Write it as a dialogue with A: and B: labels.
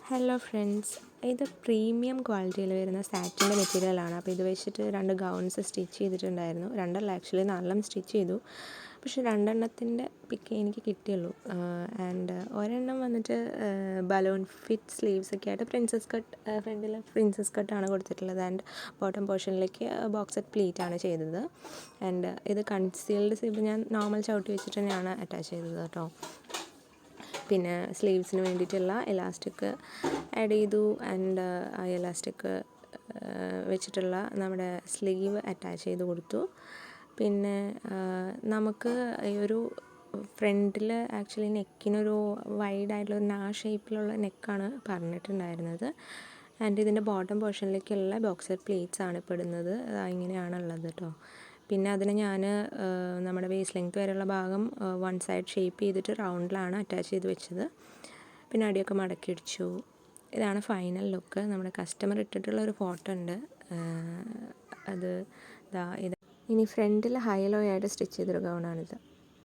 A: Hello friends, ഇത് premium ക്വാളിറ്റിയിൽ വരുന്ന സാറ്റിൻ്റെ മെറ്റീരിയലാണ്. അപ്പോൾ ഇത് വെച്ചിട്ട് 2 ഗൗൺസ് സ്റ്റിച്ച് ചെയ്തിട്ടുണ്ടായിരുന്നു. 2 അല്ല, ആക്ച്വലി 4 സ്റ്റിച്ച് ചെയ്തു. പക്ഷെ 2 പിക്ക് എനിക്ക് കിട്ടിയുള്ളൂ. ആൻഡ് ഒരെണ്ണം വന്നിട്ട് ബലൂൺ ഫിറ്റ് സ്ലീവ്സ് ഒക്കെ ആയിട്ട് പ്രിൻസസ് കട്ട്, ഫ്രണ്ടിൽ പ്രിൻസസ് കട്ടാണ് കൊടുത്തിട്ടുള്ളത്. ആൻഡ് ബോട്ടം പോർഷനിലേക്ക് ബോക്സറ്റ് പ്ലീറ്റാണ് ചെയ്തത്. ആൻഡ് ഇത് കൺസീൽഡ് സിബ് ഞാൻ നോർമൽ ചവിട്ടി വെച്ചിട്ട് തന്നെയാണ് അറ്റാച്ച് ചെയ്തത് കേട്ടോ. പിന്നെ സ്ലീവ്സിന് വേണ്ടിയിട്ടുള്ള എലാസ്റ്റിക് ആഡ് ചെയ്തു. ആൻഡ് ആ എലാസ്റ്റിക് വെച്ചിട്ടുള്ള നമ്മുടെ സ്ലീവ് അറ്റാച്ച് ചെയ്ത് കൊടുത്തു. പിന്നെ നമുക്ക് ഈ ഒരു ഫ്രണ്ടിൽ ആക്ച്വലി നെക്കിനൊരു വൈഡായിട്ടുള്ള ഒരു ഷേപ്പിലുള്ള നെക്കാണ് പറഞ്ഞിട്ടുണ്ടായിരുന്നത്. ആൻഡ് ഇതിൻ്റെ ബോട്ടം പോർഷനിലേക്കുള്ള ബോക്സർ പ്ലീറ്റ്സ് ആണ് ഇപ്പോൾ ഇടുന്നത്. ഇങ്ങനെയാണുള്ളത് കേട്ടോ. പിന്നെ അതിന് ഞാൻ നമ്മുടെ വേസ്റ്റ് ലെങ്ത് വരെയുള്ള ഭാഗം 1 സൈഡ് ഷേപ്പ് ചെയ്തിട്ട് റൗണ്ടിലാണ് അറ്റാച്ച് ചെയ്ത് വെച്ചത്. പിന്നെ അടിയൊക്കെ മടക്കി അടിച്ചു. ഇതാണ് ഫൈനൽ ലുക്ക്. നമ്മുടെ കസ്റ്റമർ ഇട്ടിട്ടുള്ള ഒരു ഫോട്ടോ ഉണ്ട്. ഇത് ഇനി ഫ്രണ്ടിൽ ഹൈ ലോ ആയിട്ട് സ്റ്റിച്ച് ചെയ്തൊരു ഗൗണാണിത്.